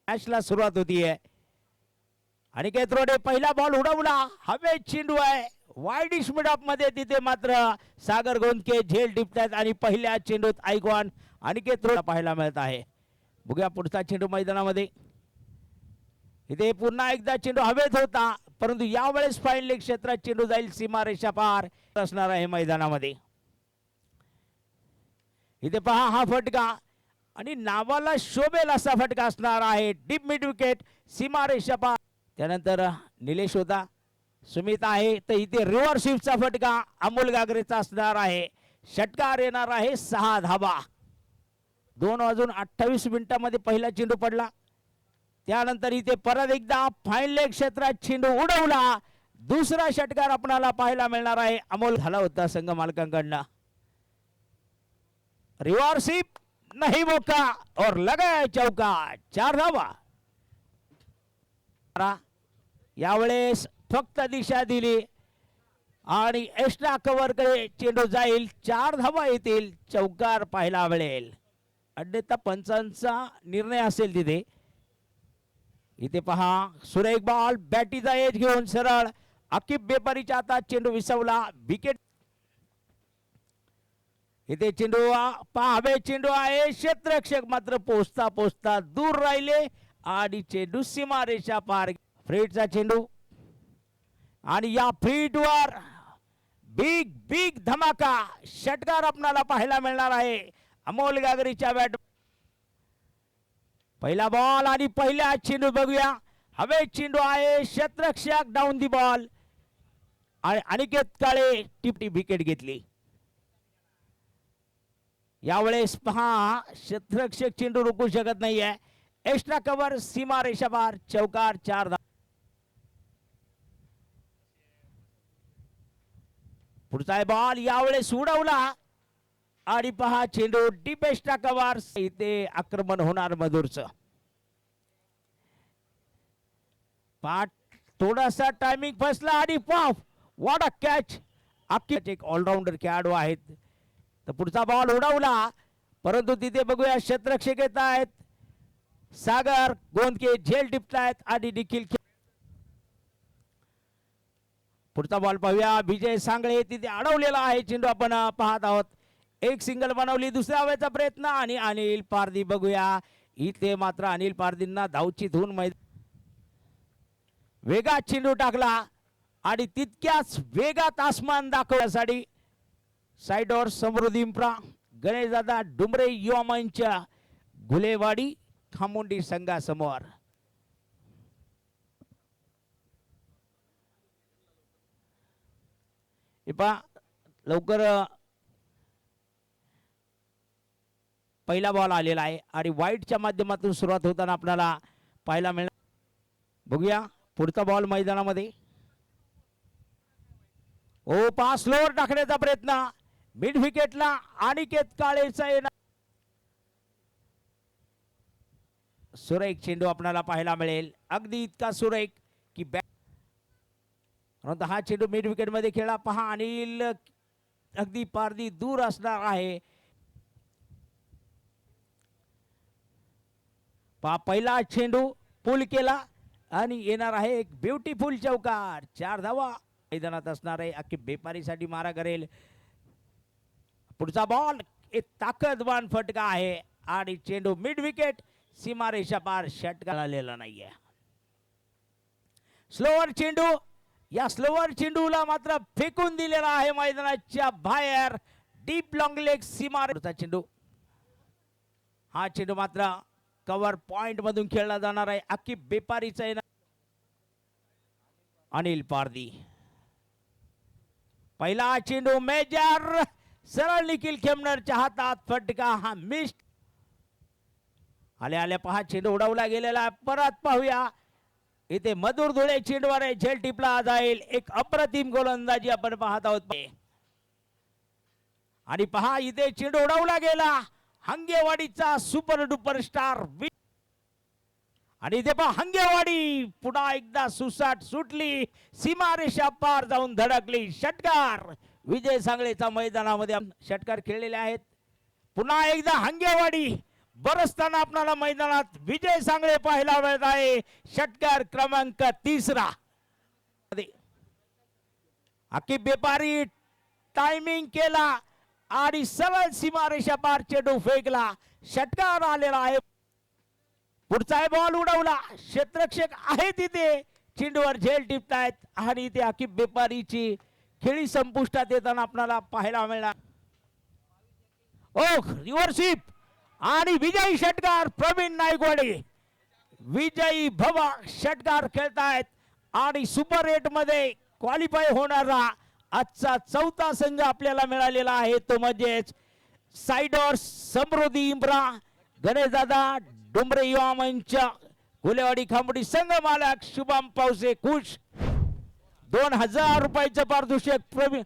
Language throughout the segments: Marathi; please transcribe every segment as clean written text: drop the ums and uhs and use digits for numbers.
मॅचला सुरुवात होतीये. अनिकेत रोडे पहिला बॉल उडवला, हवेत चेंडू आहे वाईडिश मिडअप मध्ये. तिथे मात्र सागर गोंदके झेल टिपतात आणि पहिल्या चेंडूत आयकॉन अनिकेत रोड पाहायला मिळत आहे. बघूया पुढचा चेंडू मैदानामध्ये. इथे पुन्हा एकदा चेंडू हवेत होता, परंतु यावेळेस फाईन लेग क्षेत्रात चेंडू जाईल सीमारेषा पार असणार आहे मैदानामध्ये. इथे पहा हा फटका आणि नावाला शोभेल असा फटका असणार आहे. डीप मिड विकेट सीमारेषा पार. त्यानंतर निलेश होता, सुमित आहे, तर इथे रिव्हर्स स्वीपचा फटका अमोल गागरेचा असणार आहे. षटकार येणार आहे 6 धावा. 2:28 मिनिटांमध्ये पहिला चेंडू पडला. त्यानंतर इथे परत एकदा फाईन लेग क्षेत्रात चेंडू उडवला. दुसरा षटकार आपल्याला पाहायला मिळणार आहे. अमोल झाला होता संघ मालकांकडनं. रिव्हर्स स्वीप नहीं मौका और लगाया चौका. 4 धावा. यावेळेस फक्त दिशा दिली आणि एक्स्ट्रा कव्हर कडे चेंडू जाईल. 4 धावा येतील. चौकार पाहायला मिळेल. अन्यथा पंचांचा निर्णय असेल तिथे. इथे पहा सुरेख बॉल बॅटीचा एज घेऊन सरळ अकिब बेपारीच्या हातात चेंडू विसवला. विकेट. इथे चेंडू पहावे चेंडू आहे. क्षेत्ररक्षक मात्र पोचता पोचता दूर राहिले आणि चेंडू सीमारेषा पार. फ्रीटचा चेंडू आणि या फ्रीटवर बिग बिग धमाका षटकार आपल्याला पाहायला मिळणार आहे अमोल गागरेच्या बॅट. पहिला बॉल आणि पहिल्या चेंडू बघूया. हवे चेंडू आहे. क्षेत्ररक्षक डाऊन दी बॉल आणि अनिकेत काळे टिपटी विकेट घेतली. यावेळेस पहा क्षेत्ररक्षक चेंडू रोखू शकत नाहीये. एक्स्ट्रा कव्हर सीमारेषा पार. चौकार. 4 धावा. पुढचा बॉल यावेळेस उडवला आणि पहा चेंडू डीप एक्स्ट्रा कव्हर. इथे आक्रमण होणार मधुरचं. पाठ थोडासा टायमिंग फसला आणि पाफ व्हॉट अ कॅच. एक ऑलराऊंडर खेळाडू आहेत. तर पुढचा बॉल उडवला, परंतु तिथे बघूया क्षेत्ररक्षक येत आहेत. सागर गोंदके झेल टिपतायत आणि देखील पुढचा बॉल पाहूया. विजय सांगळे तिथे अडवलेला आहे चेंडू आपण पाहत आहोत. एक सिंगल बनवली. दुसऱ्या वेळेचा प्रयत्न आणि अनिल पारधी बघूया. इथे मात्र अनिल पारधींना धावची धून वेगात चेंडू टाकला आणि तितक्याच वेगात आसमान दाखवण्यासाठी साइडवर समृद्धी इम्प्रा गणेशदादा डुमरे युवा मंच घुलेवाडी खामुंडी संघासमोर. लवकर पहिला बॉल आलेला आहे आणि वाईटच्या माध्यमातून सुरुवात होताना आपल्याला पाहायला मिळणार. बघूया पुढचा बॉल मैदानामध्ये. ओ पास स्लोअर टाकण्याचा प्रयत्न मिड विकेटला अनिकेत काळेचा येणार. सुरेख चेंडू आपल्याला पाहायला मिळेल. अगदी इतका सुरेख की हा चेंडू मिड विकेट मध्ये खेळला. पहा अनिल अगदी पारधी दूर असणार आहे. पहिला चेंडू पुल केला आणि येणार आहे एक ब्युटिफुल चौकार. 4 धावा मैदानात असणार आहे. अख्खी बेपारीसाठी मारा करेल. पुढचा बॉल एक ताकदवान फटका आहे आणि चेंडू मिड विकेट सीमारेषा पार. षटकार आलेला नाहीये. स्लोअर चेंडू. या स्लोअर चेंडूला मात्र फेकून दिलेला आहे मैदानाच्या बाहेर. डीप लॉंग लेग सीमारेषा चेंडू. हा चेंडू मात्र कव्हर पॉइंट मधून खेळला जाणार आहे. अख्खी बेपारीचा येणार अनिल पारधी. पहिला चेंडू मेजर सरळ निखिल खेमनरच्या हातात फटका. हा मिस. आल्या आल्या पहा चेंडू उडवला गेलेला. परत पाहूया. इथे मधुर धुळे चेंडूवर झेल टिपला जाईल. एक अप्रतिम गोलंदाजी आपण पाहत आहोत. आणि पहा इथे चेंडू उडवला गेला. हंगेवाडीचा सुपर डुपर स्टार आणि इथे पहा हंगेवाडी पुन्हा एकदा सुसाट सुटली. सीमारेषा पार जाऊन धडकली. षटकार. विजय सांगळेचा मैदानामध्ये षटकार खेळलेले आहेत. पुन्हा एकदा हंगेवाडी बरसताना आपल्याला मैदानात विजय सांगळे पाहायला मिळत आहे. षटकार क्रमांक 3. अकीब व्यापारी टायमिंग केला आणि सरळ सीमारेषा पार चेंडू फेकला. षटकार आलेला आहे. पुढचा बॉल उडवला. क्षेत्ररक्षक आहे तिथे चेंडूवर झेल टिपतायत आणि इथे अकीब व्यापारीची खेळी संपुष्टात येताना आपल्याला पाहायला मिळणार. ओह रिव्हर्सिप आणि विजयी षटकार प्रवीण नायकवाडे. विजयी भवा षटकार खेळतायत आणि सुपर 8 मध्ये क्वालिफाय होणारा आजचा 4था संघ आपल्याला मिळालेला आहे. तो म्हणजेच सायडर समृद्धी इम्रा गणेशदादा डोंबरे युवा मंच गुलेवाडी खांबडी संघ मालक शुभम पावसे खुश. 2000 रुपयाचं पारितोषिक प्रवीण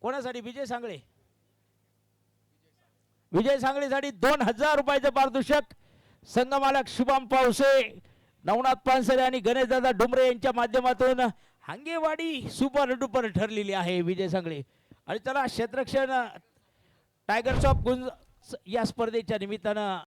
कोणासाठी विजय सांगळे. विजय सांगळेसाठी 2000 रुपयाचं पारितोषिक संघ मालक शुभम पावसे नवनाथ पानसरे आणि गणेशदादा डुमरे यांच्या माध्यमातून हांगेवाडी सुपर डुपर ठरलेली आहे विजय सांगळे. आणि चला क्षेत्ररक्षण टायगर्स ऑफ गुंज या स्पर्धेच्या निमित्तानं